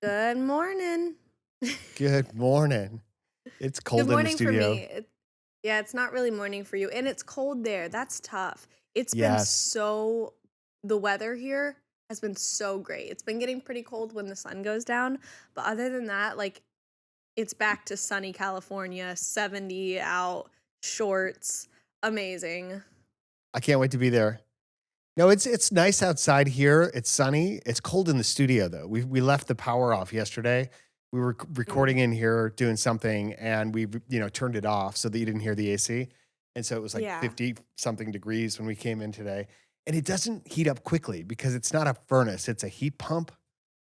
Good morning. Good morning. It's Good cold in the morning for studio. me. Yeah, it's not really morning for you. And it's cold there. That's tough. It's been Yes. so, the weather here has been so great. It's been getting pretty cold when the sun goes down. But other than that, like, it's back to sunny California, 70 out, shorts. Amazing. I can't wait to be there. No, it's nice outside here. It's sunny. It's cold in the studio though. We left the power off yesterday. We were Mm, recording in here doing something and we turned it off so that you didn't hear the AC. And so it was like yeah. 50 something degrees when we came in today. And it doesn't heat up quickly because it's not a furnace, it's a heat pump.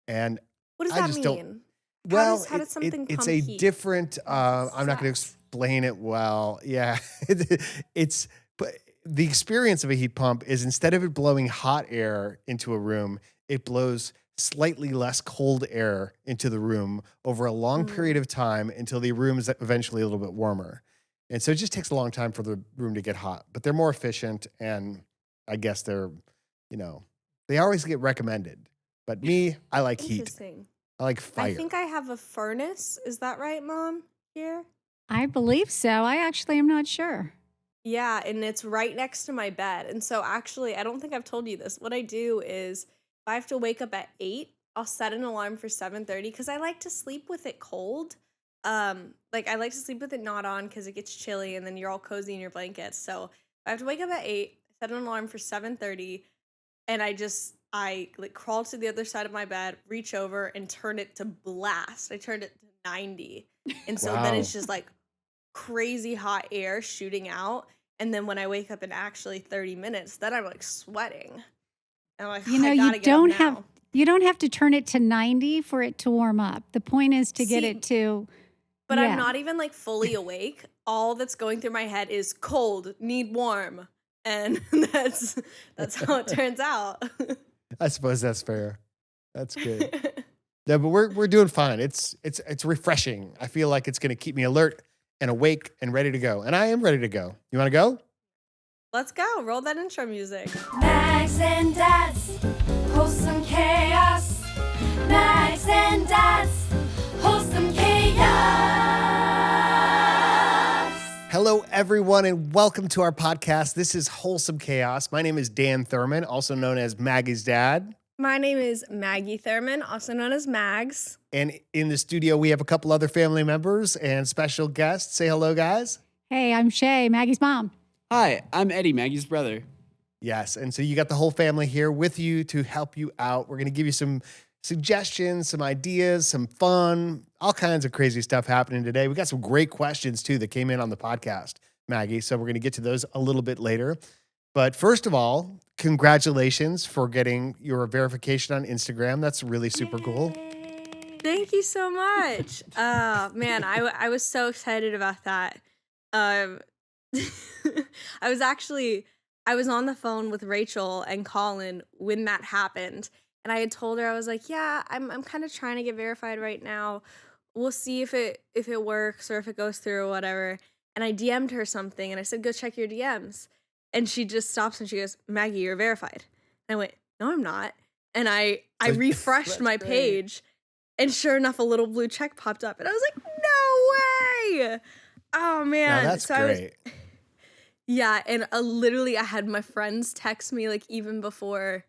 And What does I that just don't mean? How well, does how it does it something it's pump a heat? different That's I'm not gonna sex. explain it well. Yeah. It's but the experience of a heat pump is instead of it blowing hot air into a room, it blows slightly less cold air into the room over a long period Mm. of time until the room is eventually a little bit warmer. And so it just takes a long time for the room to get hot, but they're more efficient and I guess you know, they always get recommended. But me, I like heat. Interesting. I like I think fire. I have a furnace. Is that right, Mom? Here? I believe so. I actually am not sure. Yeah, and it's right next to my bed. And so actually, I don't think I've told you this. What I do is if I have to wake up at 8, I'll set an alarm for 7:30 cuz I like to sleep with it cold. Like I like to sleep with it not on cuz it gets chilly and then you're all cozy in your blankets. So, if I have to wake up at 8, set an alarm for 7:30 and I like crawl to the other side of my bed, reach over and turn it to blast. I turned it to 90. And so then it's Wow. just like crazy hot air shooting out. And then when I wake up in actually 30 minutes, then I'm like sweating. And I'm like, You I know, gotta get up now. you don't have to turn it to 90 for it to warm up. The point is to get it See, to but I'm yeah. not even like fully awake. All that's going through my head is cold, need warm. And that's how it turns out. I suppose that's fair. That's good. Yeah, but we're doing fine. It's refreshing. I feel like it's gonna keep me alert and awake and ready to go. And I am ready to go. You wanna go? Let's go. Roll that intro music. Mags and Dads, wholesome chaos. Mags and Dads, wholesome chaos. Hello, everyone, and welcome to our podcast. This is Wholesome Chaos. My name is DanThurmon, also known as Maggie's dad. My name is Maggie Thurman, also known as Mags. And in the studio, we have a couple other family members and special guests. Say hello, guys. Hey, I'm Shay, Maggie's mom. Hi, I'm Eddie, Maggie's brother. Yes. And so you got the whole family here with you to help you out. We're going to give you some suggestions, some ideas, some fun, all kinds of crazy stuff happening today. We got some great questions too that came in on the podcast, Maggie. So we're going to get to those a little bit later. But first of all, congratulations for getting your verification on Instagram. That's really super cool. Thank you so much. Man, I was so excited about that. Um, I was actually I was on the phone with Rachel and Colin when that happened, and I had told her I was like, "Yeah, I'm kind of trying to get verified right now. We'll see if it works or if it goes through or whatever." And I DM'd her something, and I said, "Go check your DMs." And she just stops and she goes, "Maggie, you're verified." And I went, "No, I'm not." And I So refreshed that's my great. page, and sure enough, a little blue check popped up, and I was like, "No way!" Oh Now man, that's so I was great. yeah, and literally, I had my friends text me like even before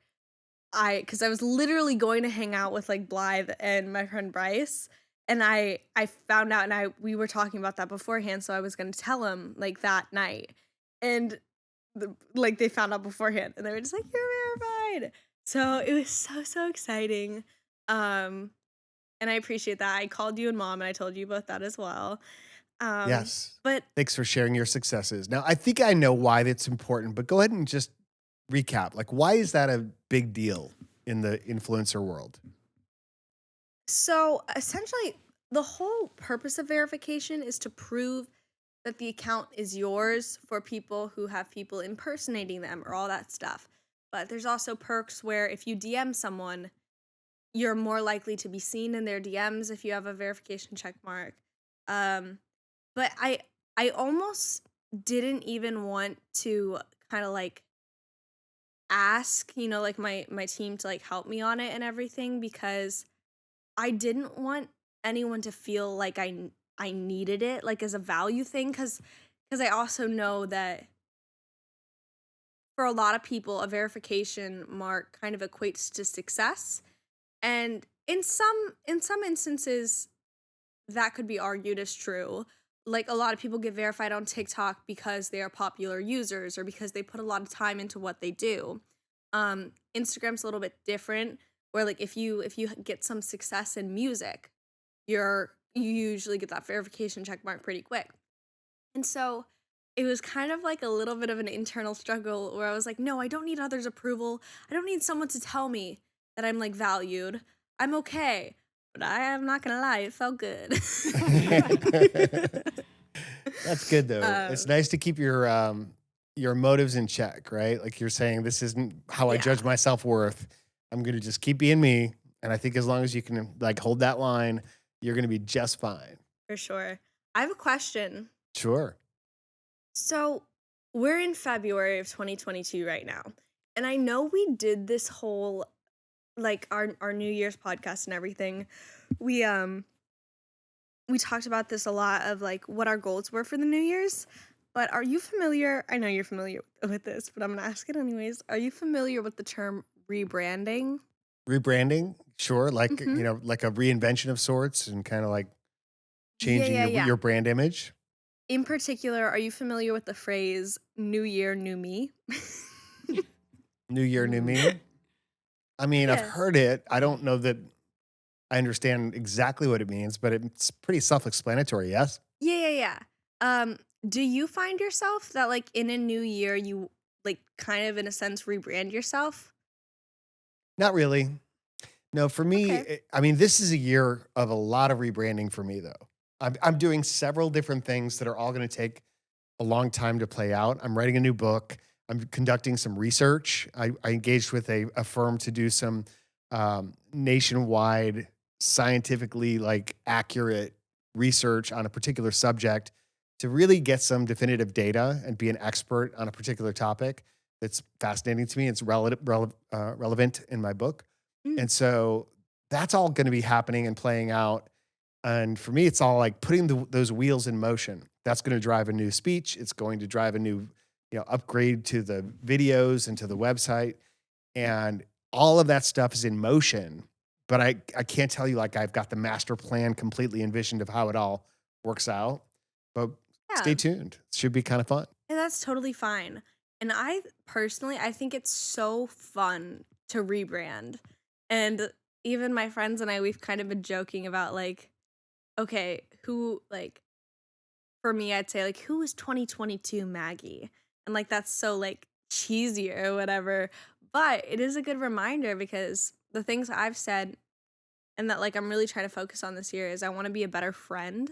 because I was literally going to hang out with like Blythe and my friend Bryce, and I found out, and we were talking about that beforehand, so I was gonna tell him like that night, and like they found out beforehand, and they were just like, "You're verified," so it was so exciting, um, and I appreciate that. I called you and mom, and I told you about that as well, um, Yes. but Thanks for sharing your successes. Now, I think I know why that's important, but go ahead and just recap. Like, why is that a big deal in the influencer world? So essentially, the whole purpose of verification is to prove that the account is yours for people who have people impersonating them or all that stuff. But there's also perks where if you DM someone, you're more likely to be seen in their DMs if you have a verification check mark. Um, but I almost didn't even want to kind of like ask, like my team to like help me on it and everything because I didn't want anyone to feel like I needed it, like, as a value thing, because I also know that for a lot of people, a verification mark kind of equates to success, and in some instances, that could be argued as true. Like, a lot of people get verified on TikTok because they are popular users or because they put a lot of time into what they do. Instagram's a little bit different, where, like, if you get some success in music, you usually get that verification check mark pretty quick. And so it was kind of like a little bit of an internal struggle where I was like, no, I don't need others' approval. I don't need someone to tell me that I'm like valued. I'm okay. But I am not gonna lie, it felt good. That's good though. It's um, nice to keep your motives in check, right? Like you're saying, this isn't how I judge yeah, my self-worth. I'm gonna just keep being me. And I think as long as you can like hold that line, you're gonna be just fine. for sure. I have a question. Sure. So we're in February of 2022 right now. And I know we did this whole like our New Year's podcast and everything. We um we talked about this a lot of like what our goals were for the New Year's. But are you familiar? I know you're familiar with this, but I'm gonna ask it anyways. Are you familiar with the term rebranding? Rebranding, sure. Like, Mm-hmm. like a reinvention of sorts and kind of like Yeah, changing yeah, yeah. your brand image. In particular, are you familiar with the phrase "New Year, New Me"? New year, new me. I mean, I've Yeah. heard it. I don't know that I understand exactly what it means, but it's pretty self-explanatory, yes? Yeah, yeah, yeah. Do you find yourself that like in a new year you like kind of in a sense rebrand yourself? Not really. No, for me, Okay. I mean, this is a year of a lot of rebranding for me, though. I'm doing several different things that are all going to take a long time to play out. I'm writing a new book. I'm conducting some research. I engaged with a firm to do some nationwide, scientifically like accurate research on a particular subject to really get some definitive data and be an expert on a particular topic that's fascinating to me. It's relevant in my book. Mm, And so that's all going to be happening and playing out. And for me, it's all like putting those wheels in motion. That's going to drive a new speech. It's going to drive a new, upgrade to the videos and to the website. And all of that stuff is in motion. But I can't tell you like I've got the master plan completely envisioned of how it all works out. But stay yeah. tuned. It should be kind of fun. And that's totally fine. And I personally I think it's so fun to rebrand. And even my friends and I we've kind of been joking about like okay, who like for me I'd say like who is 2022 Maggie? And like that's so like cheesy or whatever. But it is a good reminder because the things I've said and that like I'm really trying to focus on this year is I want to be a better friend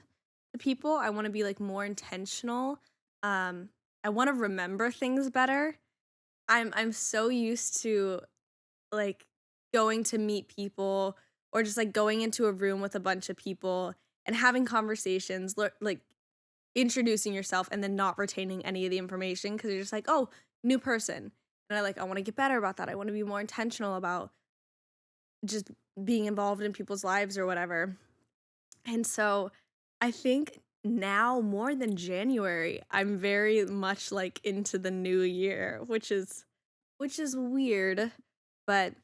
to people. I want to be like more intentional. Um I want to remember things better. I'm so used to like going to meet people or just like going into a room with a bunch of people and having conversations like introducing yourself and then not retaining any of the information because you're just like, "Oh, new person." And I want to get better about that. I want to be more intentional about just being involved in people's lives or whatever. And so I think now more than January, I'm very much like into the new year, which is weird, but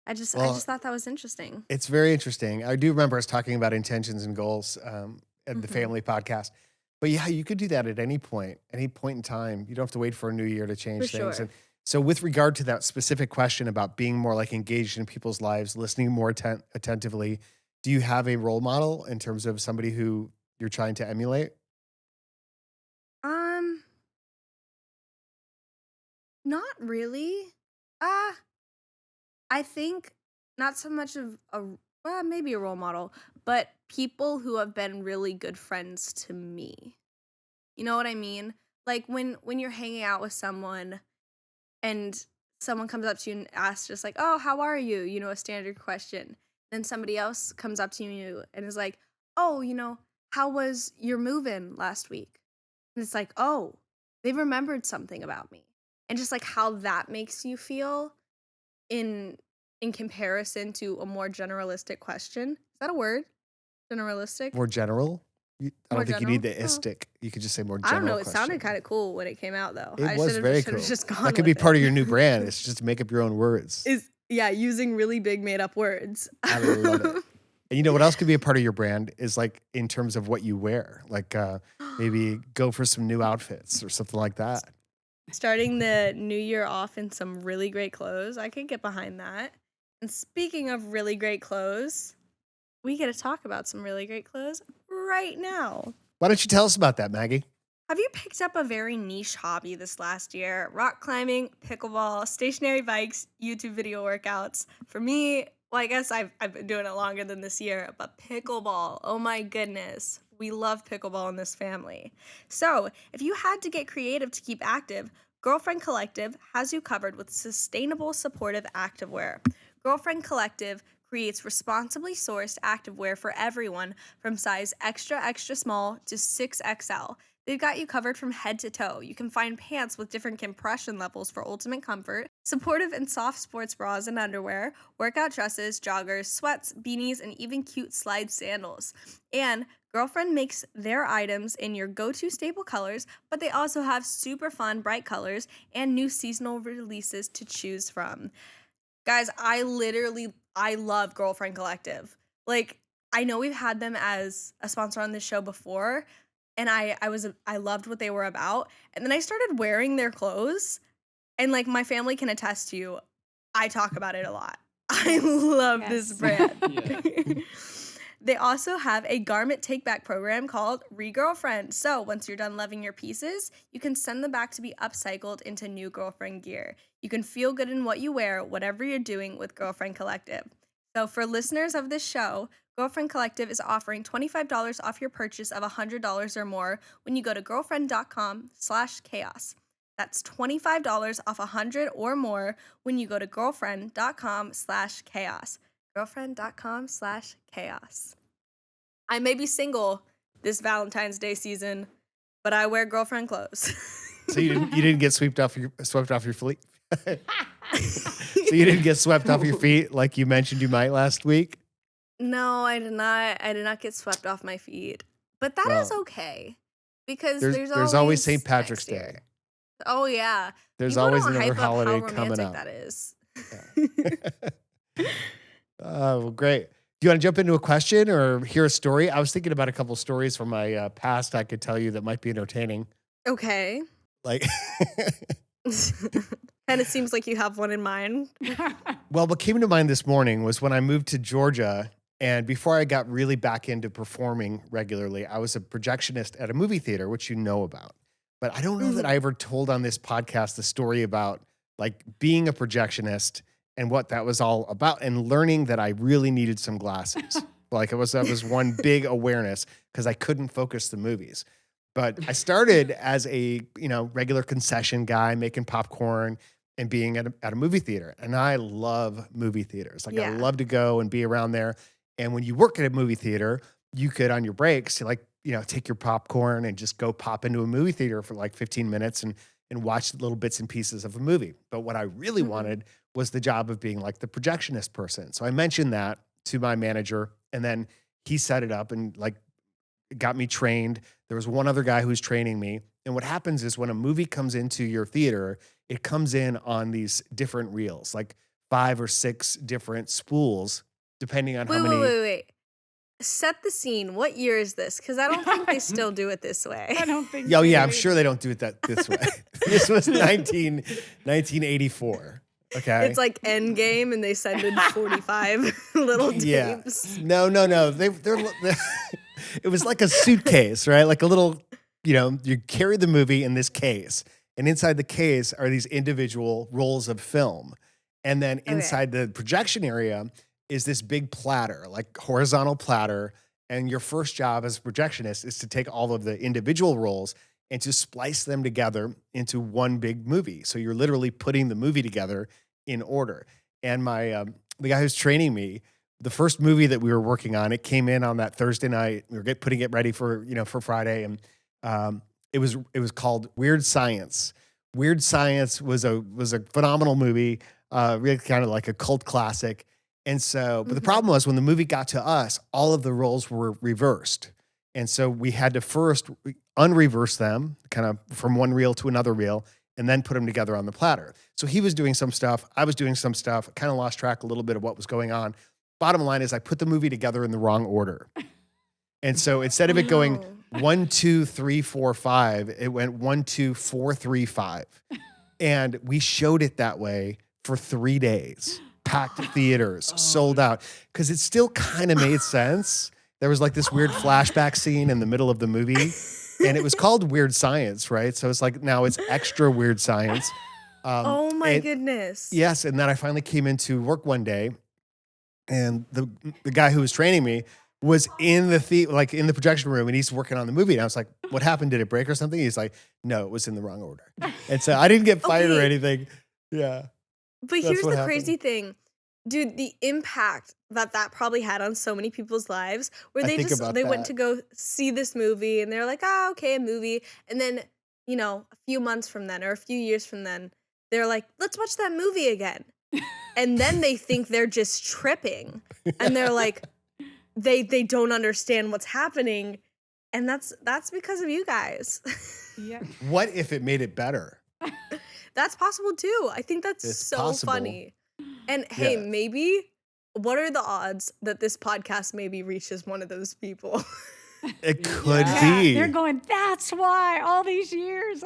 I Well, just thought that was interesting. it's very interesting. I do remember us talking about intentions and goals at the Mhm. family podcast. But yeah, you could do that at any point in time. You don't have to wait for a new year to For change things. sure. And so, with regard to that specific question about being more like engaged in people's lives, listening more attentively, do you have a role model in terms of somebody who you're trying to emulate? Um, not really. Uh, I think not so much of well, maybe a role model, but people who have been really good friends to me. You know what I mean? Like when you're hanging out with someone and someone comes up to you and asks just like, "Oh, how are you?" You know, a standard question. Then somebody else comes up to you and is like, "Oh, how was your move-in last week?" And it's like, "Oh, they remembered something about me." And just like how that makes you feel in comparison to a more generalistic question. Does that a word? Generalistic? More general. I More don't think you need general? the Oh. istic. You could just say more I don't know. general It sounded question. kind of cool when it came out, though. It I was very should cool. have just gone That could be with part of it. your new brand. It's just make up your own words. Yeah, using really big made up words. I love it. And you know what else could be a part of your brand is like in terms of what you wear. Like maybe go for some new outfits or something like that. Starting the new year off in some really great clothes. I could get behind that. And speaking of really great clothes, we get to talk about some really great clothes right now. Why don't you tell us about that, Maggie? Have you picked up a very niche hobby this last year? Rock climbing, pickleball, stationary bikes, YouTube video workouts. For me, well, I guess I've been doing it longer than this year, but pickleball, oh my goodness. We love pickleball in this family. So, if you had to get creative to keep active, Girlfriend Collective has you covered with sustainable, supportive activewear. Girlfriend Collective creates responsibly sourced activewear for everyone from size extra, extra small to 6XL. They've got you covered from head to toe. You can find pants with different compression levels for ultimate comfort, supportive and soft sports bras and underwear, workout dresses, joggers, sweats, beanies, and even cute slide sandals. And Girlfriend makes their items in your go-to staple colors, but they also have super fun, bright colors and new seasonal releases to choose from. Guys, I love Girlfriend Collective. Like, I know we've had them as a sponsor on this show before, and I loved what they were about. And then I started wearing their clothes, and like my family can attest to you, I talk about it a lot. I love this Yes. brand. Yeah. They also have a garment take-back program called Re-Girlfriend. So once you're done loving your pieces, you can send them back to be upcycled into new girlfriend gear. You can feel good in what you wear, whatever you're doing with Girlfriend Collective. So for listeners of this show, Girlfriend Collective is offering $25 off your purchase of $100 or more when you go to girlfriend.com/chaos. That's $25 off $100 or more when you go to girlfriend.com/chaos. Girlfriend.com/chaos. I may be single this Valentine's Day season, but I wear girlfriend clothes. So you didn't get swept off your feet. So you didn't get swept off your feet like you mentioned you might last week. No, I did not. I did not get swept off my feet, but that is Well, okay because there's always St. Patrick's next year. Day. Oh yeah, There's people always don't another hype up holiday how coming romantic up. that is. Oh, well, great. Do you want to jump into a question or hear a story? I was thinking about a couple stories from my past I could tell you that might be entertaining. Okay. Like, And it seems like you have one in mind. well, what came to mind this morning was when I moved to Georgia, and before I got really back into performing regularly, I was a projectionist at a movie theater, which you know about. But I don't know that I ever told on this podcast the story about like being a projectionist and what that was all about, and learning that I really needed some glasses. Like that was one big awareness because I couldn't focus the movies. But I started as a regular concession guy making popcorn and being at a movie theater, and I love movie theaters. Like I Yeah. love to go and be around there. And when you work at a movie theater, you could on your breaks take your popcorn and just go pop into a movie theater for like 15 minutes and watch little bits and pieces of a movie. But what I really wanted was the job of being like the projectionist person. So I mentioned that to my manager, and then he set it up and like got me trained. There was one other guy who's training me. And what happens is when a movie comes into your theater, it comes in on these different reels, like 5 or 6 different spools, depending on how many. Wait. Set the scene. What year is this? Because I don't think they still do it this way. I don't think Oh, so yeah, I'm either. sure they don't do it this way. This was 1984. Okay. It's like Endgame, and they send in 45 little Yeah. tapes. No. They're it was like a suitcase, right? Like a little, you carry the movie in this case, and inside the case are these individual rolls of film. And then inside the projection area is this big platter, like horizontal platter. And your first job as a projectionist is to take all of the individual rolls and to splice them together into one big movie. So you're literally putting the movie together in order. And my the guy who's training me, the first movie that we were working on, it came in on that Thursday night. We were putting it ready for Friday, and it was called Weird Science. Weird Science was a phenomenal movie, really kind of like a cult classic. And so, but the Mhm. problem was when the movie got to us, all of the roles were reversed. And so we had to first unreverse them, kind of from one reel to another reel, and then put them together on the platter. So he was doing some stuff, I was doing some stuff, kind of lost track a little bit of what was going on. Bottom line is I put the movie together in the wrong order. And so instead of Oh it going no. 1, 2, 3, 4, 5, it went 1, 2, 4, 3, 5. And we showed it that way for 3 days, packed theaters, sold out, because it still kind of made sense. There was like this weird flashback scene in the middle of the movie, and it was called Weird Science, right? So it's like now it's extra weird science. Oh my and goodness. yes, and then I finally came into work one day, and the guy who was training me was in the like in the projection room, and he's working on the movie. And I was like, "What happened? Did it break or something?" He's like, "No, it was in the wrong order." And so I didn't get fired or Okay. anything. Yeah, But that's here's what the happened. crazy thing. Dude, the impact that probably had on so many people's lives where I they think just about they went that. to go see this movie and they're like, "Oh, okay, a movie." And then, a few months from then or a few years from then, they're like, "Let's watch that movie again." And then they think they're just tripping. And they're like they don't understand what's happening. And that's because of you guys. Yeah. What if it made it better? That's possible too. I think that's It's so possible. funny. And hey, Yeah. maybe what are the odds that this podcast maybe reaches one of those people? It could Yeah. be. They're going, that's why all these years.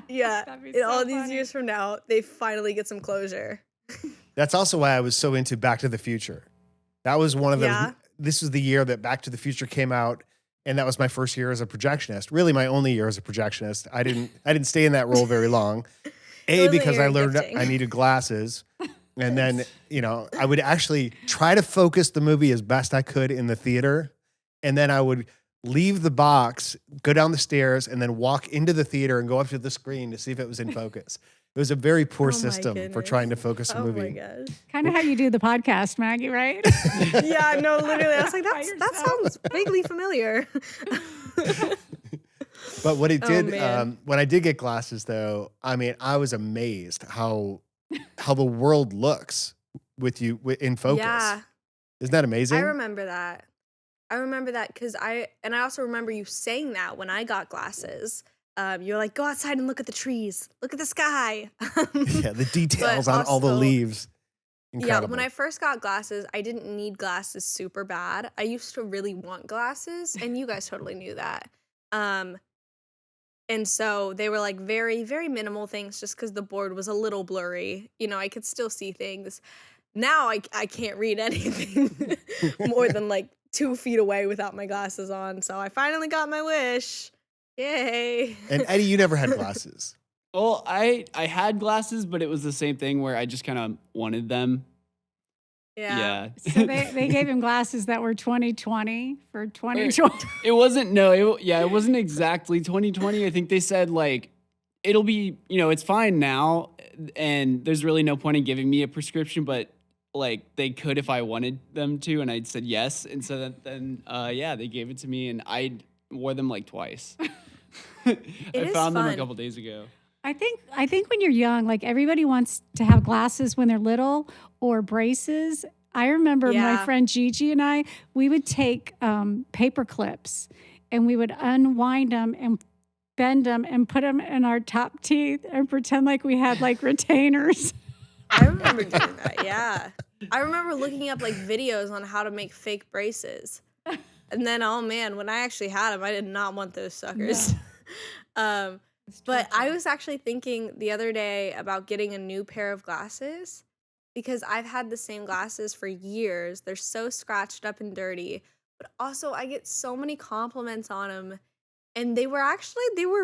Yeah. That'd be In so all these funny. years from now, they finally get some closure. That's also why I was so into Back to the Future. That was one of the. Yeah. This was the year that Back to the Future came out, and that was my first year as a projectionist. Really, my only year as a projectionist. I didn't stay in that role very long. wasn't Because I your learned gifting. I needed glasses, and then I would actually try to focus the movie as best I could in the theater, and then I would leave the box, go down the stairs, and then walk into the theater and go up to the screen to see if it was in focus. It was a very poor Oh my system for trying to goodness. focus a Oh my movie. gosh. Kind of how you do the podcast, Maggie, right? Yeah, no, literally. I was like, By that yourself. sounds vaguely familiar. But what it Oh, did, man. when I did get glasses, though, I mean, I was amazed how the world looks with you in focus. Yeah. Isn't that amazing? I remember that. I remember that because I also remember you saying that when I got glasses. You're like, go outside and look at the trees, look at the sky. Yeah, the details But on all the also- leaves. Yeah, Incredible. when I first got glasses, I didn't need glasses super bad. I used to really want glasses, and you guys totally knew that. And so they were like very, very minimal things just because the board was a little blurry. I could still see things. Now I can't read anything more than like 2 feet away without my glasses on. So I finally got my wish. Yay. And Eddie, you never had glasses. Well, I had glasses, but it was the same thing where I just kind of wanted them. Yeah. So they gave him glasses that were 2020 for 2020. It wasn't, no, it wasn't exactly 2020. I think they said like, it'll be, it's fine now. And there's really no point in giving me a prescription, but like they could if I wanted them to. And I said yes. And so then, they gave it to me and I wore them like twice. I is found them a fun. couple days ago. I think when you're young, like everybody wants to have glasses when they're little or braces. I remember my Yeah. friend Gigi and I, we would take paper clips and we would unwind them and bend them and put them in our top teeth and pretend like we had like retainers. I remember doing that. Yeah. I remember looking up like videos on how to make fake braces. And then, oh man, when I actually had them, I did not want those suckers. But I was actually thinking the other day about getting a new pair of glasses because I've had the same glasses for years. They're so scratched up and dirty, but also I get so many compliments on them. And they were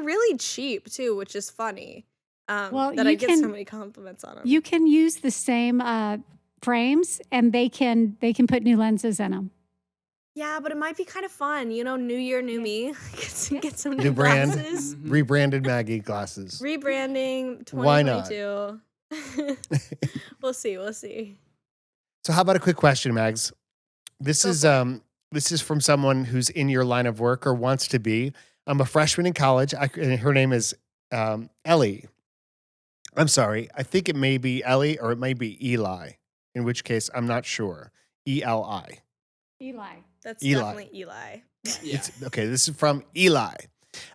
really cheap too, which is funny. Well, that you I get so can- many compliments on them. You can use the same frames and they can put new lenses in them. Yeah, but it might be kind of fun, new year, new me. Get some new New brand. glasses. Rebranded Maggie glasses. Rebranding Why not? 2022. We'll see. So how about a quick question, Mags? This is from someone who's in your line of work or wants to be. I'm a freshman in college. And her name is Ellie. I'm sorry. I think it may be Ellie or it may be Eli. in which case I'm not sure. Eli. Eli. That's Eli. definitely Eli. Yeah. Okay, this is from Eli.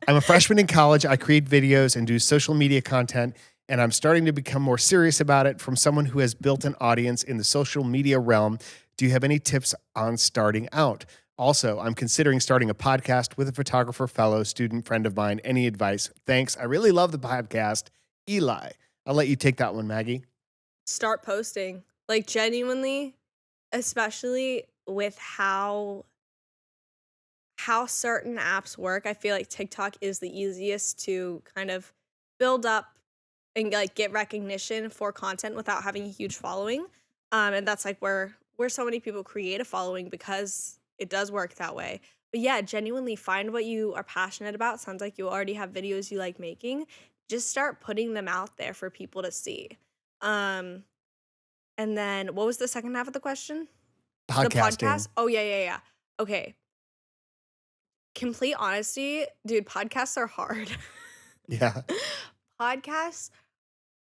I'm a freshman in college. I create videos and do social media content, and I'm starting to become more serious about it from someone who has built an audience in the social media realm. Do you have any tips on starting out? Also, I'm considering starting a podcast with a photographer, fellow student friend of mine. Any advice? Thanks. I really love the podcast. Eli. I'll let you take that one, Maggie. Start posting. Like genuinely, especially with how certain apps work. I feel like TikTok is the easiest to kind of build up and like get recognition for content without having a huge following. And that's like where so many people create a following because it does work that way. But yeah, genuinely find what you are passionate about. Sounds like you already have videos you like making. Just start putting them out there for people to see. And then what was the second half of the question? The Podcasting. podcast? Oh yeah. Okay. Complete honesty, dude, podcasts are hard. Yeah. Podcasts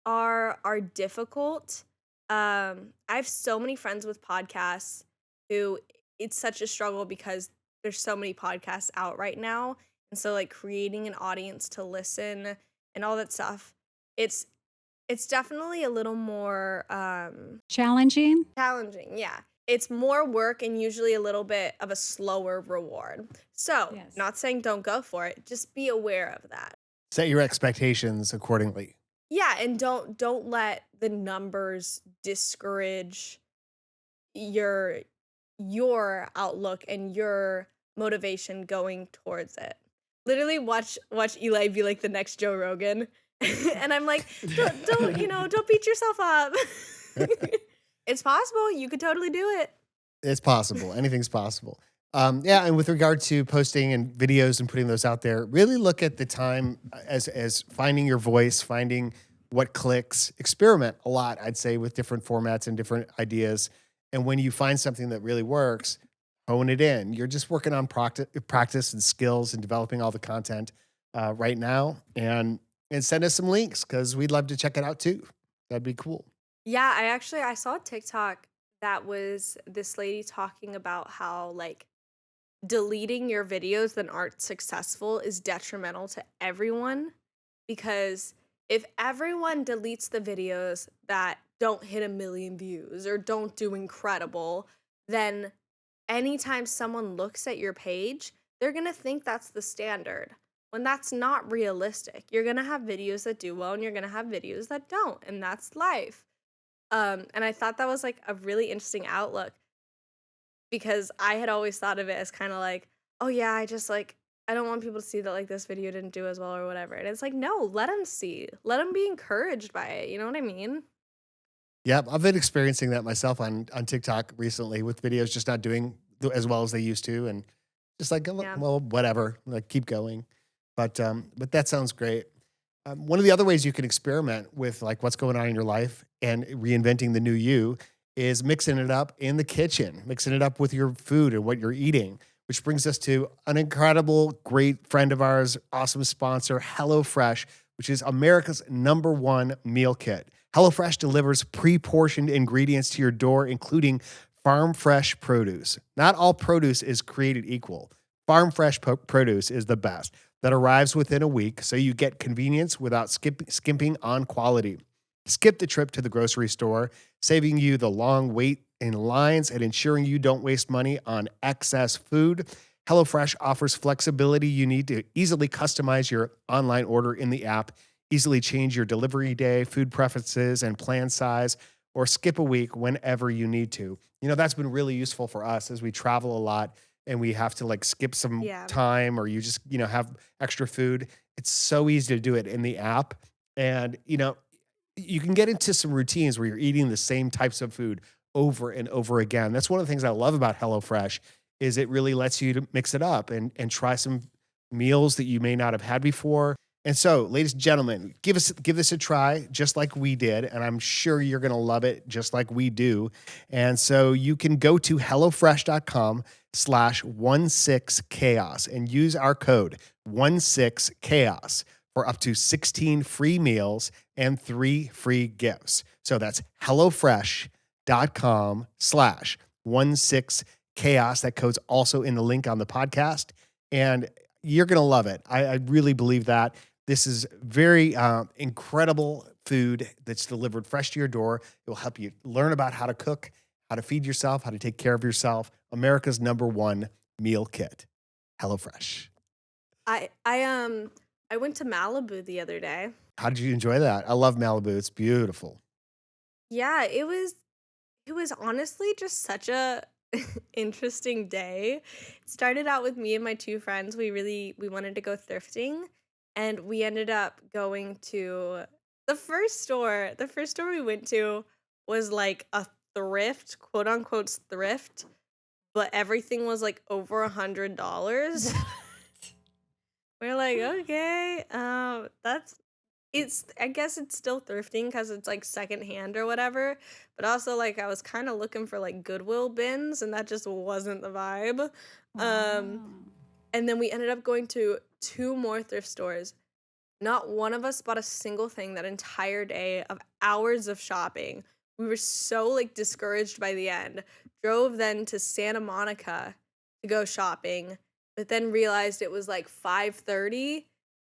are difficult. I have so many friends with podcasts who it's such a struggle because there's so many podcasts out right now. And so like creating an audience to listen and all that stuff, it's definitely a little more Challenging. challenging. Yeah. It's more work and usually a little bit of a slower reward. So, Yes. not saying don't go for it, just be aware of that. Set your expectations accordingly. Yeah, and don't let the numbers discourage your outlook and your motivation going towards it. Literally watch Eli be like the next Joe Rogan. And I'm like, don't beat yourself up. It's possible. You could totally do it. It's possible. Anything's possible. Yeah, and with regard to posting and videos and putting those out there, really look at the time as finding your voice, finding what clicks. Experiment a lot, I'd say, with different formats and different ideas. And when you find something that really works, hone it in. You're just working on practice and skills and developing all the content right now. And send us some links because we'd love to check it out too. That'd be cool. Yeah, I saw a TikTok that was this lady talking about how like deleting your videos that aren't successful is detrimental to everyone because if everyone deletes the videos that don't hit 1 million views or don't do incredible, then anytime someone looks at your page, they're going to think that's the standard when that's not realistic. You're going to have videos that do well and you're going to have videos that don't, and that's life. And I thought that was like a really interesting outlook because I had always thought of it as kind of like, oh yeah, I don't want people to see that like this video didn't do as well or whatever. And it's like, no, let them see, let them be encouraged by it. You know what I mean? Yeah, I've been experiencing that myself on TikTok recently with videos just not doing as well as they used to, and just like, Yeah. well, whatever, like keep going. But that sounds great. One of the other ways you can experiment with like what's going on in your life and reinventing the new you is mixing it up in the kitchen, mixing it up with your food and what you're eating, which brings us to an incredible, great friend of ours, awesome sponsor, HelloFresh, which is America's #1 meal kit. HelloFresh delivers pre-portioned ingredients to your door, including farm fresh produce. Not all produce is created equal. Farm fresh produce is the best. That arrives within a week, so you get convenience without skimping on quality. Skip the trip to the grocery store, saving you the long wait in lines and ensuring you don't waste money on excess food. HelloFresh offers flexibility you need to easily customize your online order in the app, easily change your delivery day, food preferences, and plan size, or skip a week whenever you need to. You know, that's been really useful for us as we travel a lot and we have to like skip some Yeah. time or you just, have extra food. It's so easy to do it in the app. And, you can get into some routines where you're eating the same types of food over and over again. That's one of the things I love about HelloFresh is it really lets you to mix it up and try some meals that you may not have had before. And so, ladies and gentlemen, give this a try just like we did, and I'm sure you're going to love it just like we do. And so you can go to hellofresh.com/16chaos and use our code 16chaos for up to 16 free meals and 3 free gifts. So that's HelloFresh, redecorating.com/16chaos. That code's also in the link on the podcast. And you're going to love it. I really believe that. This is very incredible food that's delivered fresh to your door. It will help you learn about how to cook, how to feed yourself, how to take care of yourself. America's #1 meal kit, HelloFresh. I went to Malibu the other day. How did you enjoy that? I love Malibu. It's beautiful. Yeah, it was honestly just such a interesting day. It started out with me and my two friends. We wanted to go thrifting, and we ended up going to the first store. The first store we went to was like a thrift, quote unquote thrift, but everything was like over $100. We're like, okay, that's it's I guess it's still thrifting because it's like secondhand or whatever. But also like I was kind of looking for like Goodwill bins, and that just wasn't the vibe. Um, Wow. and then we ended up going to two more thrift stores. Not one of us bought a single thing that entire day of hours of shopping. We were so like discouraged by the end. Drove then to Santa Monica to go shopping, but then realized it was like 5:30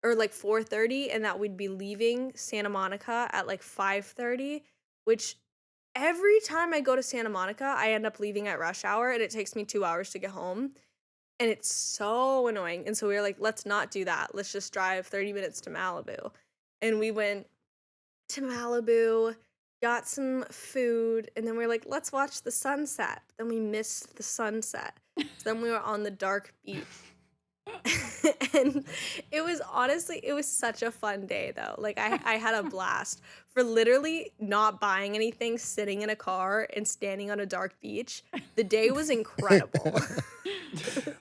or like 4:30 and that we'd be leaving Santa Monica at like 5:30, which every time I go to Santa Monica, I end up leaving at rush hour and it takes me 2 hours to get home. And it's so annoying. And so we were like, let's not do that. Let's just drive 30 minutes to Malibu. And we went to Malibu, got some food, and then we were like, let's watch the sunset. But then we missed the sunset. So then we were on the dark beach. And it was such a fun day though. Like I had a blast for literally not buying anything, sitting in a car and standing on a dark beach. The day was incredible.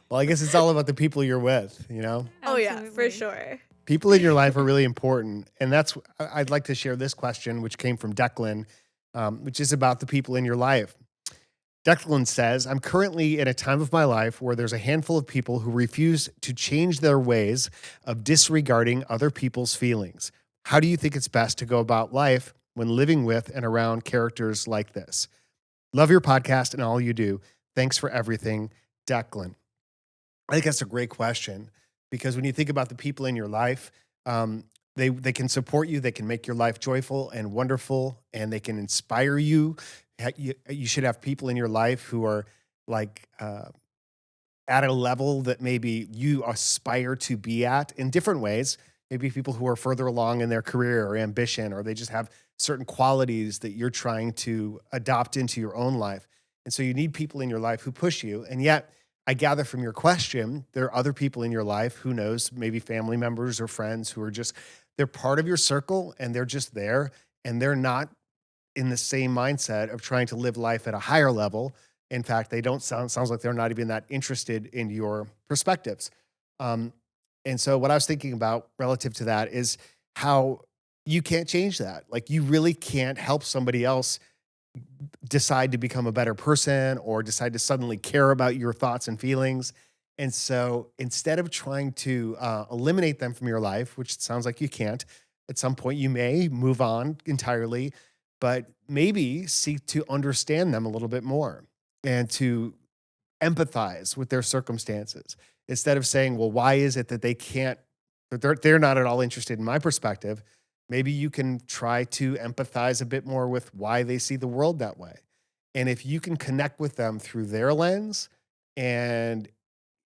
Well, I guess it's all about the people you're with, you know? Oh yeah, for Absolutely. sure. People in your life are really important. And I'd like to share this question, which came from Declan, which is about the people in your life. Declan says, I'm currently in a time of my life where there's a handful of people who refuse to change their ways of disregarding other people's feelings. How do you think it's best to go about life when living with and around characters like this? Love your podcast and all you do. Thanks for everything, Declan. I think that's a great question because when you think about the people in your life, they can support you, they can make your life joyful and wonderful, and they can inspire you. You should have people in your life who are like at a level that maybe you aspire to be at in different ways. Maybe people who are further along in their career or ambition, or they just have certain qualities that you're trying to adopt into your own life. And so you need people in your life who push you. And yet, I gather from your question, there are other people in your life, who knows, maybe family members or friends who are just, they're part of your circle and they're just there and they're not in the same mindset of trying to live life at a higher level. In fact, they don't sounds like they're not even that interested in your perspectives. And so what I was thinking about relative to that is how you can't change that. Like you really can't help somebody else decide to become a better person or decide to suddenly care about your thoughts and feelings. And so instead of trying to eliminate them from your life, which it sounds like you can't, at some point you may move on entirely, but maybe seek to understand them a little bit more and to empathize with their circumstances instead of saying, well, why is it that they can't, that they're not at all interested in my perspective? Maybe you can try to empathize a bit more with why they see the world that way. And if you can connect with them through their lens and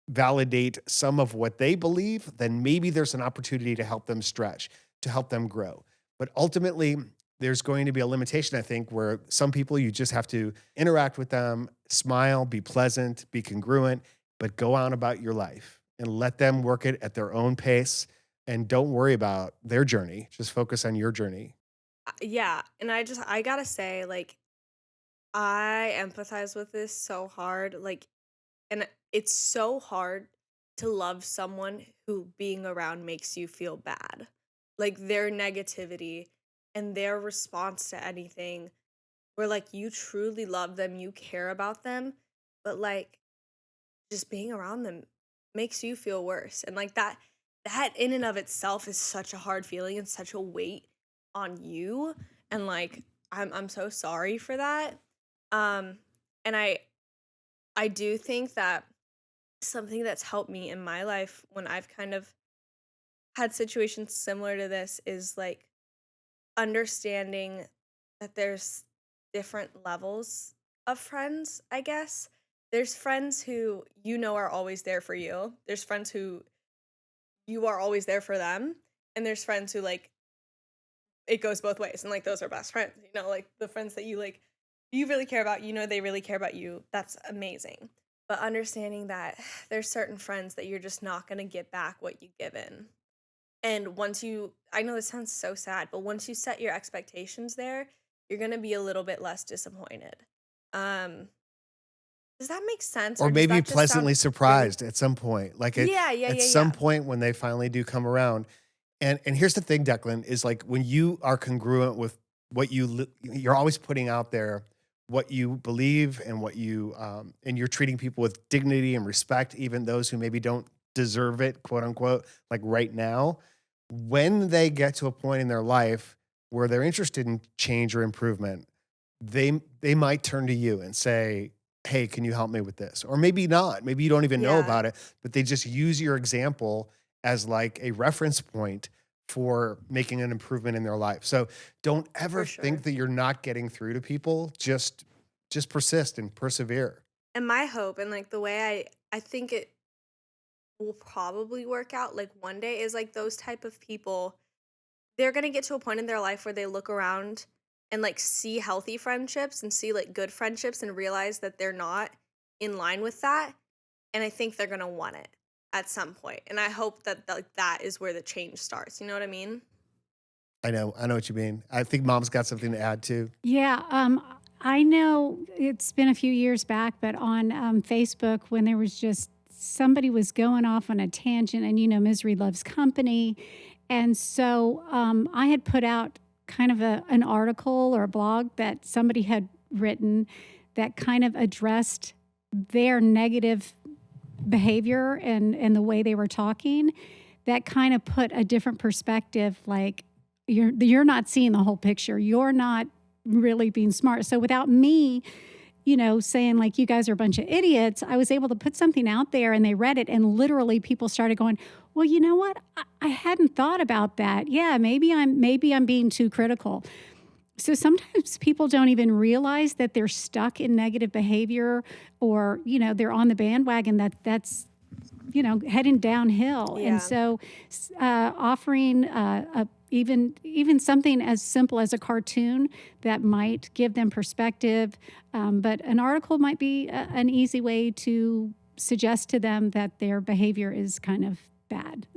validate some of what they believe, then maybe there's an opportunity to help them stretch, to help them grow. But ultimately, there's going to be a limitation, I think, where some people you just have to interact with them, smile, be pleasant, be congruent, but go on about your life and let them work it at their own pace. And don't worry about their journey. Just focus on your journey. Yeah, and I gotta say, like, I empathize with this so hard. Like, and it's so hard to love someone who being around makes you feel bad. Like their negativity and their response to anything, where like you truly love them, you care about them, but like just being around them makes you feel worse. And like that in and of itself is such a hard feeling and such a weight on you. And like I'm so sorry for that. Um, and I do think that something that's helped me in my life when I've kind of had situations similar to this is like understanding that there's different levels of friends, I guess. There's friends who are always there for you. There's friends who you are always there for them. And there's friends who like it goes both ways. And like those are best friends, like the friends that you really care about, they really care about you. That's amazing. But understanding that there's certain friends that you're just not going to get back what you given. And I know this sounds so sad, but once you set your expectations there, you're going to be a little bit less disappointed. Um, does that make sense? Or Or does maybe that just sound pleasantly really, surprised at some point. Like yeah, yeah, at yeah, some yeah. point when they finally do come around. And here's the thing, Declan, is like when you are congruent with what you're always putting out there what you believe and what you and you're treating people with dignity and respect, even those who maybe don't deserve it, quote unquote, like right now. When they get to a point in their life where they're interested in change or improvement, they might turn to you and say, hey, can you help me with this? Or maybe not. Maybe you don't even know Yeah, about it, but they just use your example as like a reference point for making an improvement in their life. So don't ever for think sure. that you're not getting through to people. Just persist and persevere. And my hope and like the way I think it will probably work out like one day is like those type of people, they're going to get to a point in their life where they look around and like see healthy friendships and see like good friendships and realize that they're not in line with that, and I think they're going to want it at some point. And I hope that like that is where the change starts. You know what I mean? I know what you mean. I think mom's got something to add too. Yeah, I know it's been a few years back, but on Facebook, when there was just somebody was going off on a tangent, and misery loves company. And so I had put out kind of an article or a blog that somebody had written that kind of addressed their negative behavior and the way they were talking, that kind of put a different perspective, like you're not seeing the whole picture, you're not really being smart. So without me saying like you guys are a bunch of idiots, I was able to put something out there and they read it, and literally people started going, well, you know what, I hadn't thought about that. Yeah, maybe I'm being too critical. So sometimes people don't even realize that they're stuck in negative behavior, or they're on the bandwagon that's heading downhill. And Yeah. so offering even something as simple as a cartoon that might give them perspective, but an article might be an easy way to suggest to them that their behavior is kind of bad.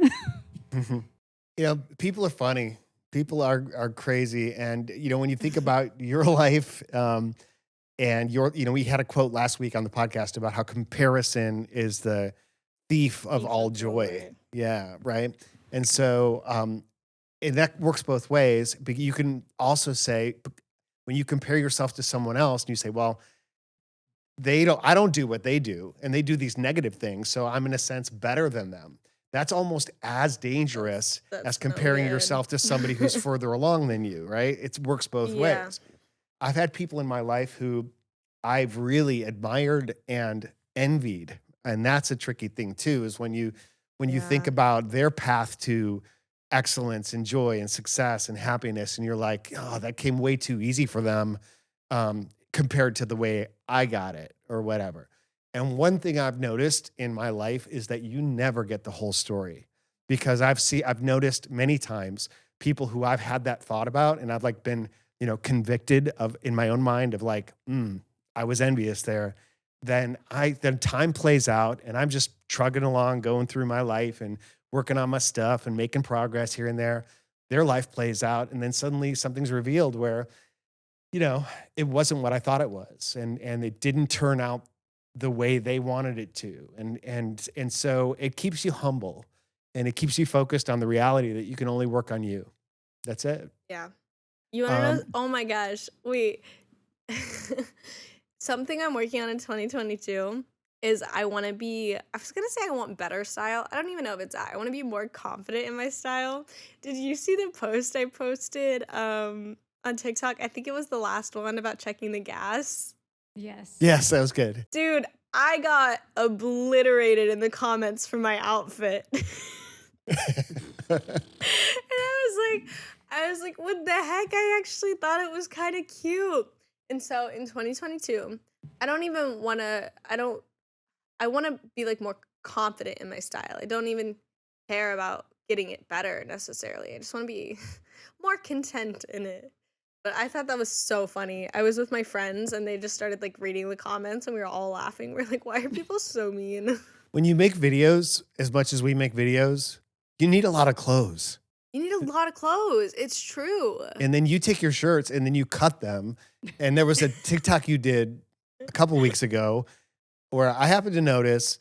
People are funny. People are crazy. And, when you think about your life, and we had a quote last week on the podcast about how comparison is the thief of Thief all of joy. joy. Yeah. Right. And so, and that works both ways. But you can also say, when you compare yourself to someone else and you say, well, I don't do what they do, and they do these negative things, so I'm in a sense better than them. That's almost as dangerous as That's so comparing good. yourself to somebody who's further along than you, right? It works both Yeah. ways. I've had people in my life who I've really admired and envied, and that's a tricky thing too, is when you think Yeah. about their path to excellence and joy and success and happiness, and you're like, oh, that came way too easy for them, compared to the way I got it or whatever. And one thing I've noticed in my life is that you never get the whole story, because I've noticed many times people who I've had that thought about, and I've like been, convicted of in my own mind of like, I was envious there. Then time plays out and I'm just trugging along, going through my life and working on my stuff and making progress here and there. Their life plays out, and then suddenly something's revealed where, it wasn't what I thought it was, and it didn't turn out the way they wanted it to. And so it keeps you humble, and it keeps you focused on the reality that you can only work on you. That's it. Yeah. You want to know? Um, Oh my gosh. Wait. Something I'm working on in 2022 is I was going to say I want better style. I don't even know if it's that. I want to be more confident in my style. Did you see the post I posted on TikTok? I think it was the last one about checking the gas. Yes. Yes, that was good. Dude, I got obliterated in the comments for my outfit. And I was like, what the heck? I actually thought it was kind of cute. And so in 2022, I want to be like more confident in my style. I don't even care about getting it better necessarily. I just want to be more content in it. But I thought that was so funny. I was with my friends and they just started like reading the comments and we were all laughing. We're like, why are people so mean? When you make videos, as much as we make videos, you need a lot of clothes. You need a lot of clothes. It's true. And then you take your shirts and then you cut them. And there was a TikTok you did a couple weeks ago where I happened to notice,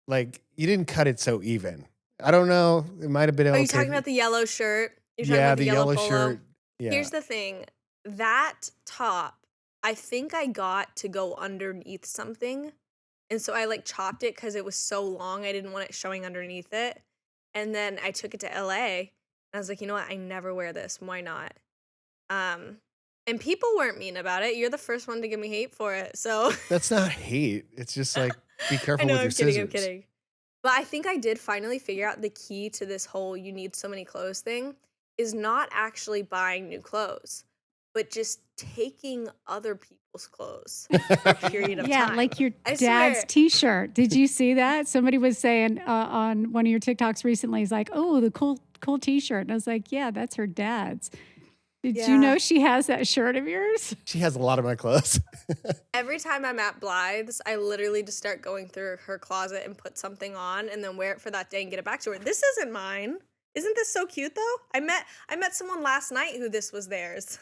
like, you didn't cut it so even. I don't know. It might have been okay. Are you talking about the yellow shirt? You're talking Yeah, about the yellow polo? shirt. Yeah. Here's the thing. That top, I think I got to go underneath something. And so I like chopped it because it was so long. I didn't want it showing underneath it. And then I took it to LA. And I was like, you know what? I never wear this. Why not? And people weren't mean about it. You're the first one to give me hate for it. So That's not hate. It's just like, be careful I know, with your scissors. I'm kidding. But I think I did finally figure out the key to this whole you need so many clothes thing is not actually buying new clothes, but just taking other people's clothes for a period of Yeah, time. like your I dad's swear. T-shirt. Did you see that? Somebody was saying on one of your TikToks recently, he's like, "Oh, the cool T-shirt," and I was like, "Yeah, that's her dad's." Did you know she has that shirt of yours? She has a lot of my clothes. Every time I'm at Blythe's, I literally just start going through her closet and put something on and then wear it for that day and get it back to her. This isn't mine. Isn't this so cute though? I met someone last night who this was theirs.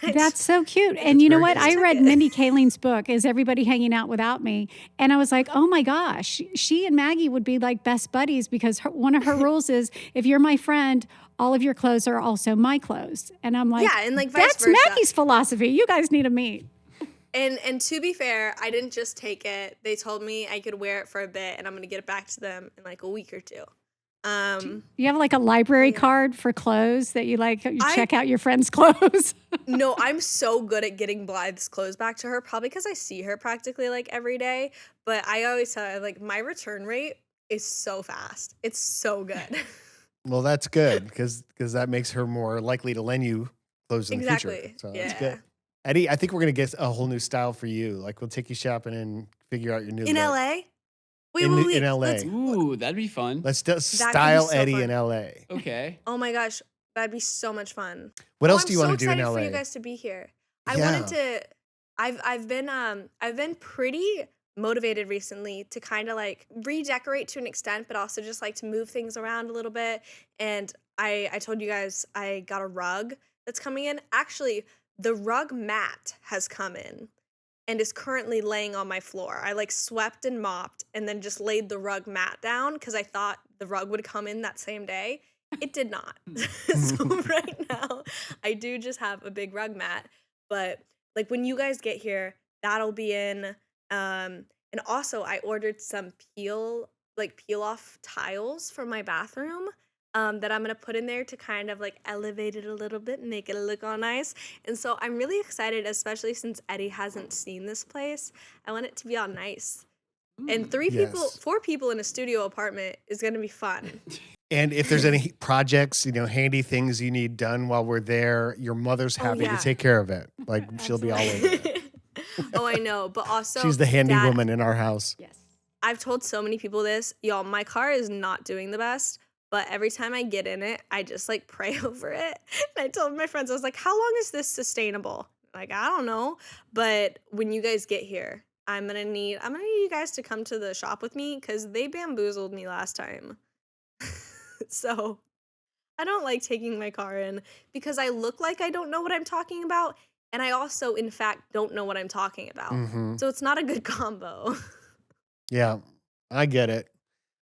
That's so cute. And you know very what? cute. I read Mindy Kaling's book, Is Everybody Hanging Out Without Me? And I was like, oh my gosh, she and Maggie would be like best buddies because one of her rules is if you're my friend, all of your clothes are also my clothes. And I'm like, Yeah, and like vice that's versa. Maggie's philosophy. You guys need to meet. And to be fair, I didn't just take it. They told me I could wear it for a bit and I'm going to get it back to them in like a week or two. You have like a library card for clothes that you like, you check out your friends' clothes. No, I'm so good at getting Blythe's clothes back to her, probably because I see her practically like every day. But I always tell her, like, my return rate is so fast. It's so good. Well, that's good because that makes her more likely to lend you clothes in the future. Exactly. So Yeah. that's good. Eddie, I think we're going to get a whole new style for you. Like, we'll take you shopping and figure out your new In look. LA? Wait, In LA. let's- Ooh, that'd be fun. Let's could be style so Eddie fun. in LA. Okay. Oh my gosh, that'd be so much fun. What else do you I'm want so to do in excited LA? for you guys to be here. I Yeah. wanted to. I've been pretty motivated recently to kind of like redecorate to an extent, but also just like to move things around a little bit. And I told you guys I got a rug that's coming in. Actually, the rug mat has come in and is currently laying on my floor. I like swept and mopped and then just laid the rug mat down because I thought the rug would come in that same day. It did not. So right now, I do just have a big rug mat. But like when you guys get here, that'll be in. And also, I ordered some peel off tiles for my bathroom. That I'm gonna put in there to kind of like elevate it a little bit and make it look all nice. And so I'm really excited, especially since Eddie hasn't seen this place. I want it to be all nice. And Yes. 4 people in a studio apartment is gonna be fun. And if there's any projects, handy things you need done while we're there, your mother's happy yeah. to take care of it. Like she'll be all over it. Oh, I know. But also, She's the handy Dad, woman in our house. Yes. I've told so many people this. Y'all, my car is not doing the best. But every time I get in it, I just like pray over it. And I told my friends, I was like, how long is this sustainable? Like, I don't know. But when you guys get here, I'm gonna need you guys to come to the shop with me because they bamboozled me last time. So I don't like taking my car in because I look like I don't know what I'm talking about. And I also, in fact, don't know what I'm talking about. Mhm. So it's not a good combo. Yeah, I get it.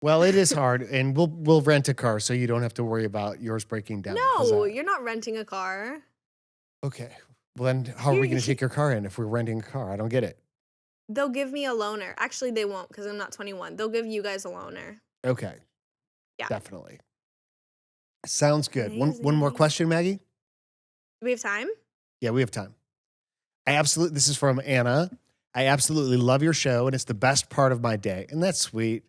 Well, it is hard, and we'll rent a car so you don't have to worry about yours breaking down. How's No, that? you're not renting a car. Okay. Well, then how are we going to take your car in if we're renting a car? I don't get it. They'll give me a loaner. Actually, they won't because I'm not 21. They'll give you guys a loaner. Okay. Yeah. Definitely. Sounds good. One more Amazing. question, Maggie? Do we have time? Yeah, we have time. This is from Anna. I absolutely love your show, and it's the best part of my day. And that's sweet.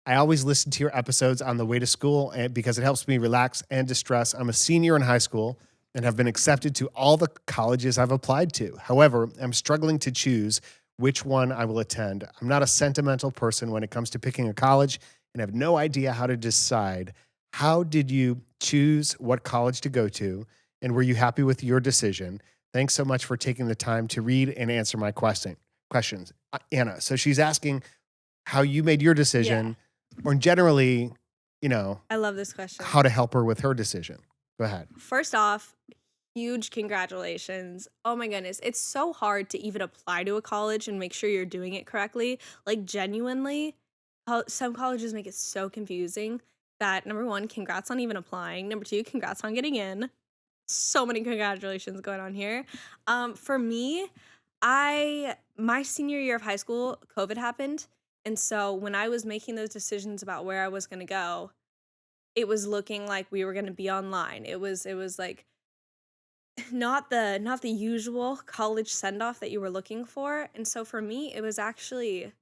I always listen to your episodes on the way to school because it helps me relax and distress. I'm a senior in high school and have been accepted to all the colleges I've applied to. However, I'm struggling to choose which one I will attend. I'm not a sentimental person when it comes to picking a college and have no idea how to decide. How did you choose what college to go to? And were you happy with your decision? Thanks so much for taking the time to read and answer my questions. Anna, so she's asking how you made your Yeah. decision, or generally, I love this question. how to help her with her decision. Go ahead. First off, huge congratulations. Oh my goodness. It's so hard to even apply to a college and make sure you're doing it correctly. Like, genuinely, some colleges make it so confusing that number one, congrats on even applying. Number two, congrats on getting in. So many congratulations going on here. For me, my senior year of high school, COVID happened. And so when I was making those decisions about where I was going to go, it was looking like we were going to be online. It was like not the usual college send off that you were looking for. And so for me, it was actually,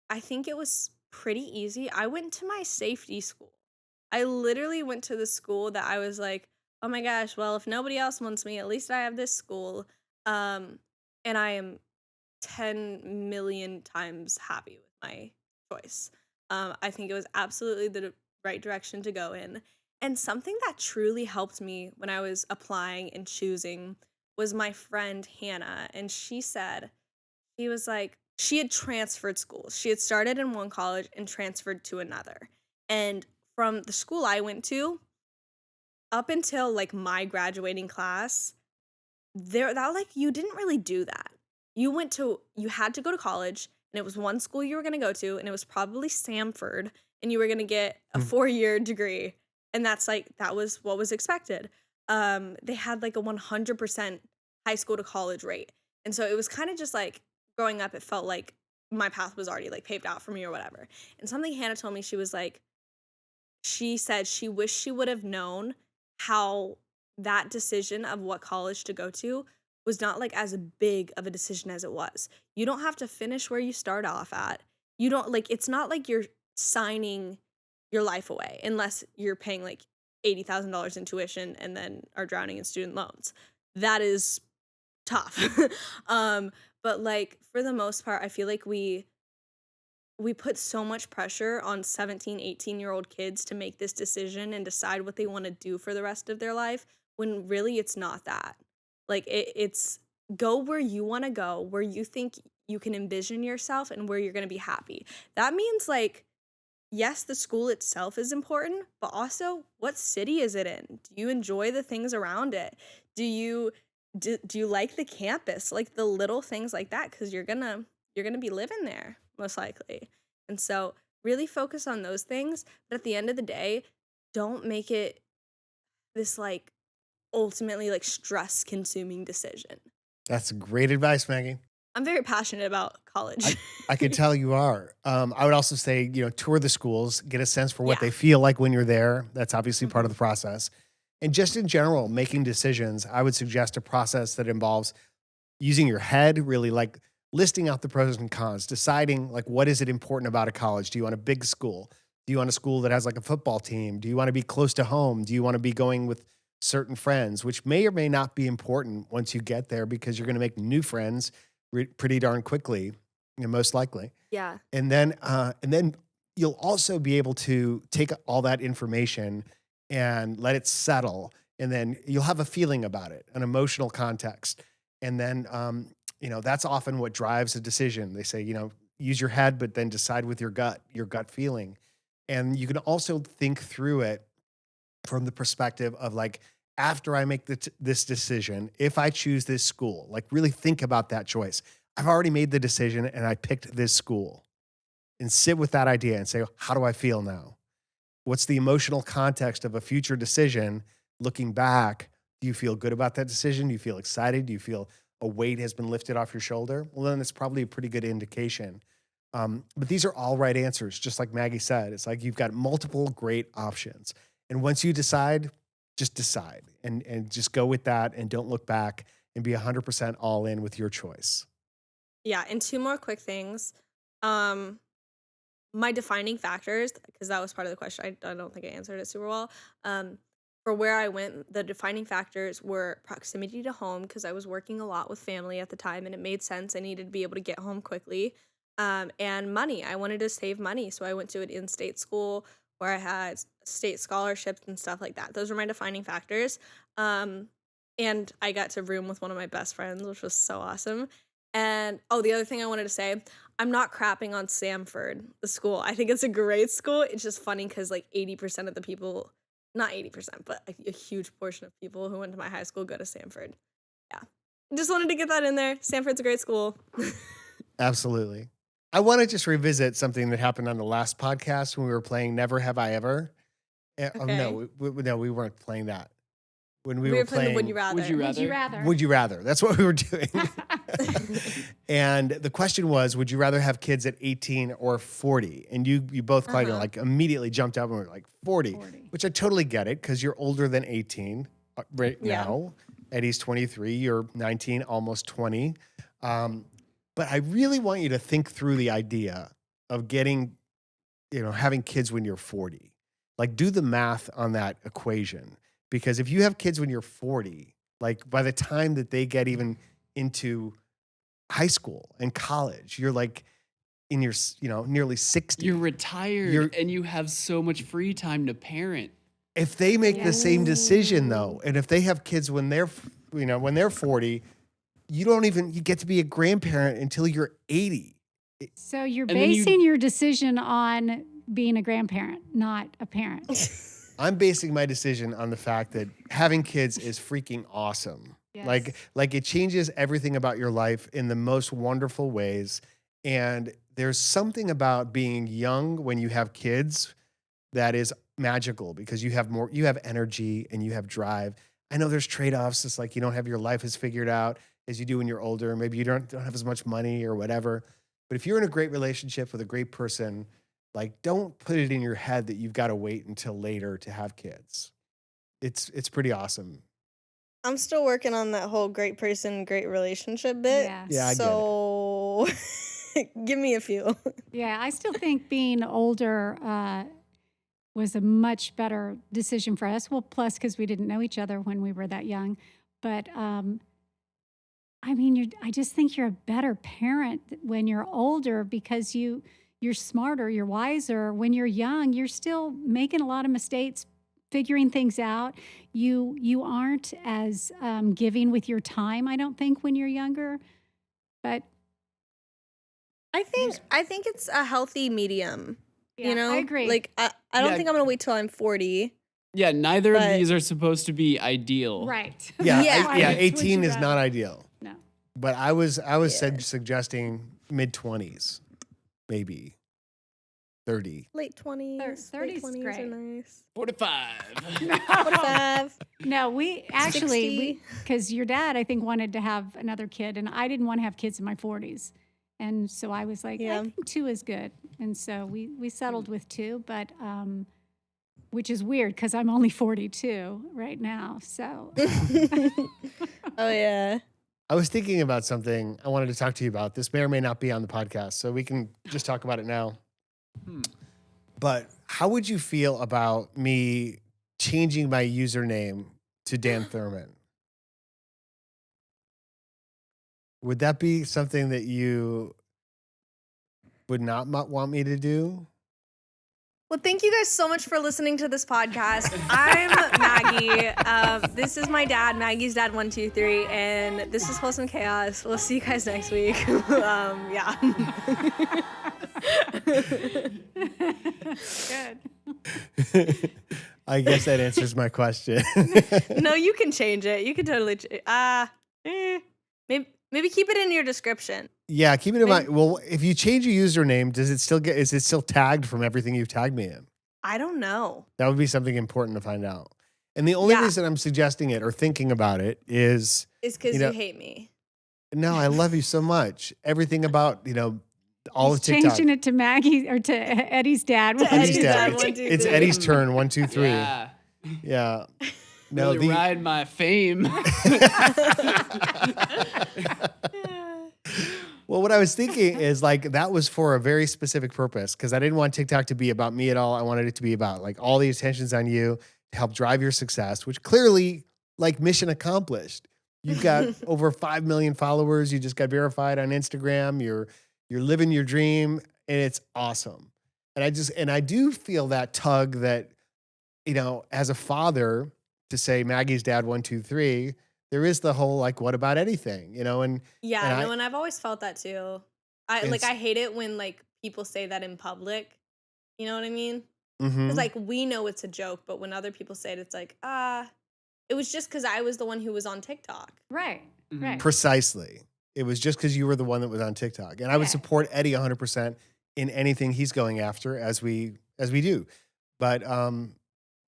I think it was pretty easy. I went to my safety school. I literally went to the school that I was like, oh my gosh, well, if nobody else wants me, at least I have this school. Um, and I am 10 million times happy with my choice. I think it was absolutely the right direction to go in. And something that truly helped me when I was applying and choosing was my friend Hannah. And she was like, she had transferred schools. She had started in one college and transferred to another. And from the school I went to, up until like my graduating class, you didn't really do that. You had to go to college, and it was one school you were going to go to, and it was probably Samford, and you were going to get a Mm. 4-year degree, and that was what was expected. They had like a 100% high school to college rate, and so it was kind of just like growing up. It felt like my path was already like paved out for me or whatever. And something Hannah told me, she said she wished she would have known how that decision of what college to go to was not like as big of a decision as it was. You don't have to finish where you start off at. You don't like it's not like you're signing your life away unless you're paying like $80,000 in tuition and then are drowning in student loans. That is tough. um but like for the most part, I feel like we put so much pressure on 17, 18-year-old kids to make this decision and decide what they want to do for the rest of their life when really it's not that. Like it's go where you want to go, where you think you can envision yourself and where you're going to be happy. That means like yes, the school itself is important, but also what city is it in? Do you enjoy the things around it? Do you like the campus? Like the little things like that, cuz you're going to be living there most likely. And so really focus on those things, but at the end of the day, don't make it this like ultimately like stress consuming decision. That's great advice, Maggie. I'm very passionate about college. I could tell you are. I would also say, tour the schools, get a sense for what Yeah. they feel like when you're there. That's obviously part of Mhm. the process. And just in general, making decisions, I would suggest a process that involves using your head, really like listing out the pros and cons, deciding like what is it important about a college? Do you want a big school? Do you want a school that has like a football team? Do you want to be close to home? Do you want to be going with certain friends, which may or may not be important once you get there because you're going to make new friends pretty darn quickly, most likely. Yeah. And then you'll also be able to take all that information and let it settle, and then you'll have a feeling about it, an emotional context, and then that's often what drives a decision. They say use your head, but then decide with your gut feeling, and you can also think through it from the perspective of like, after I make this decision, if I choose this school, like really think about that choice. I've already made the decision and I picked this school, and sit with that idea and say, how do I feel now? What's the emotional context of a future decision? Looking back, do you feel good about that decision? Do you feel excited? Do you feel a weight has been lifted off your shoulder? Well, then it's probably a pretty good indication. But these are all right answers. Just like Maggie said, it's like you've got multiple great options. And once you decide, just decide and just go with that and don't look back and be 100% all in with your choice. Yeah, and two more quick things. Um, my defining factors, because that was part of the question. I don't think I answered it super well. For where I went, the defining factors were proximity to home because I was working a lot with family at the time, and it made sense. I needed to be able to get home quickly. And money. I wanted to save money, so I went to an in-state school where I had state scholarships and stuff like that. Those were my defining factors. And I got to room with one of my best friends, which was so awesome. And the other thing I wanted to say, I'm not crapping on Samford, the school. I think it's a great school. It's just funny because like 80% of the people, not 80%, but a huge portion of people who went to my high school go to Samford. Yeah. Just wanted to get that in there. Samford's a great school. Absolutely. I want to just revisit something that happened on the last podcast when we were playing Never Have I Ever. No, we weren't playing that. When we were playing the Would You Rather. Would you rather? Would you rather? Would you rather? That's what we were doing. And the question was, would you rather have kids at 18 or 40? And you both kind of like immediately jumped up and were like 40, which I totally get it because you're older than 18 right now. Eddie's 23, you're 19, almost 20. But I really want you to think through the idea of having kids when you're 40. Like do the math on that equation. Because if you have kids when you're 40, like by the time that they get even into high school and college, you're like in your, nearly 60. You're retired and you have so much free time to parent. If they make the same decision though, and if they have kids when they're 40, you get to be a grandparent until you're 80. So you're basing your decision on being a grandparent, not a parent. I'm basing my decision on the fact that having kids is freaking awesome. Yes. Like it changes everything about your life in the most wonderful ways. And there's something about being young when you have kids that is magical because you have energy and you have drive. I know there's trade-offs. It's like you don't have your life as figured out as you do when you're older. Maybe you don't have as much money or whatever. But if you're in a great relationship with a great person, like, don't put it in your head that you've got to wait until later to have kids. It's pretty awesome. I'm still working on that whole great person, great relationship bit. Yeah, I so give me a few. Yeah, I still think being older was a much better decision for us. Well, plus because we didn't know each other when we were that young. But I just think you're a better parent when you're older because you're smarter, you're wiser. When you're young, you're still making a lot of mistakes, figuring things out. You aren't as giving with your time, I don't think, when you're younger. But I think it's a healthy medium. Yeah, I agree. Like I don't think I'm gonna wait till I'm 40. Yeah, neither of these are supposed to be ideal. Right. Yeah, 18 is not ideal. No. But I was suggesting mid-20s. Maybe 30. Late 20s. 30's late 20s great. are nice. 45. 45. No, we actually, 60. because your dad, I think, wanted to have another kid, and I didn't want to have kids in my 40s. And so I was like, I think 2 is good. And so we settled with 2, but which is weird because I'm only 42 right now. So. Oh, yeah. I was thinking about something I wanted to talk to you about. This may or may not be on the podcast, so we can just talk about it now. But how would you feel about me changing my username to DanThurmon? Would that be something that you would not want me to do? Well, thank you guys so much for listening to this podcast. I'm Maggie. This is my dad, Maggie's dad 123, and this is Wholesome Chaos. We'll see you guys next week. Yeah. Good. I guess that answers my question. No, you can change it. You can totally. Maybe keep it in your description. Yeah, keep it in mind. Well, if you change your username, is it still tagged from everything you've tagged me in? I don't know. That would be something important to find out. And the only reason I'm suggesting it or thinking about it is because you hate me. No, I love you so much. Everything about, all He's of TikTok. changing it to Maggie or to Eddie's dad. Eddie's dad. 1, 2, 3. It's Eddie's turn. 1, 2, 3. Yeah. No, Really ride my fame. Well, what I was thinking is like that was for a very specific purpose because I didn't want TikTok to be about me at all. I wanted it to be about like all the attention's on you to help drive your success, which clearly like mission accomplished. You've got over 5 million followers. You just got verified on Instagram. You're living your dream and it's awesome. And I do feel that tug that, you know, as a father to say Maggie's dad 1, 2, 3, there is the whole like, what about anything, you know? And Yeah, I, no, and I've always felt that too. it's, I hate it when like people say that in public. You know what I mean? Because mhm. like we know it's a joke, but when other people say it, it's like, it was just because I was the one who was on TikTok. Right. Mhm. Right. Precisely. It was just because you were the one that was on TikTok. And I would Yeah. support Eddie 100% in anything he's going after as we do. But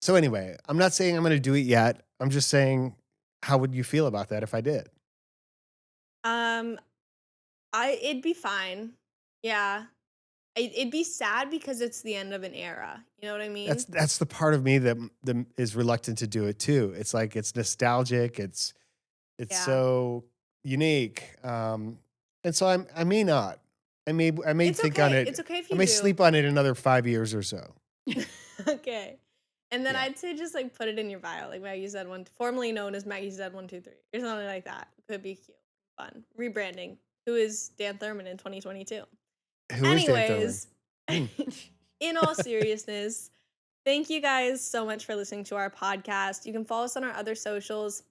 so anyway, I'm not saying I'm going to do it yet. I'm just saying, how would you feel about that if I did? Um, it'd be fine. Yeah, it'd be sad because it's the end of an era. You know what I mean? That's the part of me that is reluctant to do it too. It's like it's nostalgic. It's Yeah. so unique. And so I may not. I may It's think okay. on it. It's okay if I you may do. sleep on it another 5 years or so. Okay. And then Yeah. I'd say just like put it in your bio, like Maggie said one, formerly known as Maggie said 1, 2, 3, or something like that. Could be cute, fun. Rebranding. Who is DanThurmon in 2022? Who is Dan Thurman? Anyways, in all seriousness, thank you guys so much for listening to our podcast. You can follow us on our other socials.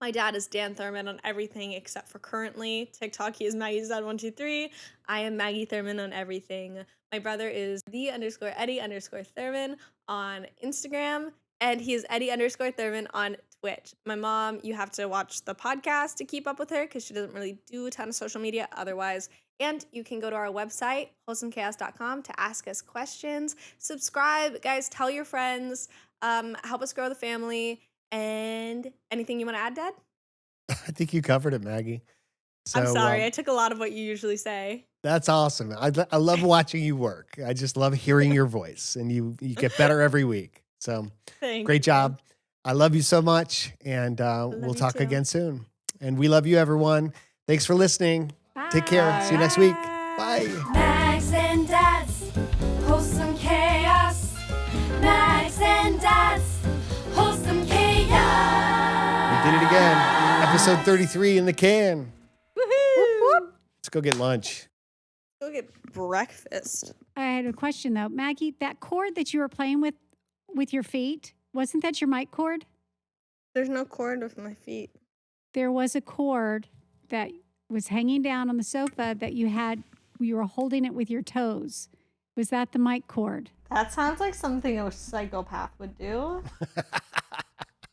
My dad is DanThurmon on everything except for currently. TikTok, he is Maggie's dad 1, 2, 3. I am Maggie Thurman on everything. My brother is the_Eddie_Thurman on Instagram, and he is Eddie_Thurman on Twitch. My mom, you have to watch the podcast to keep up with her because she doesn't really do a ton of social media otherwise. And you can go to our website, wholesomechaos.com, to ask us questions. Subscribe, guys. Tell your friends. Help us grow the family. And anything you want to add, Dad? I think you covered it, Maggie. So, I'm sorry. I took a lot of what you usually say. That's awesome. I love watching you work. I just love hearing your voice, and you get better every week. So Thank great you. job. I love you so much, and we'll you talk too. again soon. And we love you, everyone. Thanks for listening. Take care. See you next week. Bye. Mags and Dads, wholesome chaos. Mags and Dads, wholesome chaos. We did it again. Episode 33 in the can. Woohoo! Let's go get lunch. Go get breakfast. I had a question though. Maggie, that cord that you were playing with your feet, wasn't that your mic cord? There's no cord with my feet. There was a cord that was hanging down on the sofa that you were holding it with your toes. Was that the mic cord? That sounds like something a psychopath would do.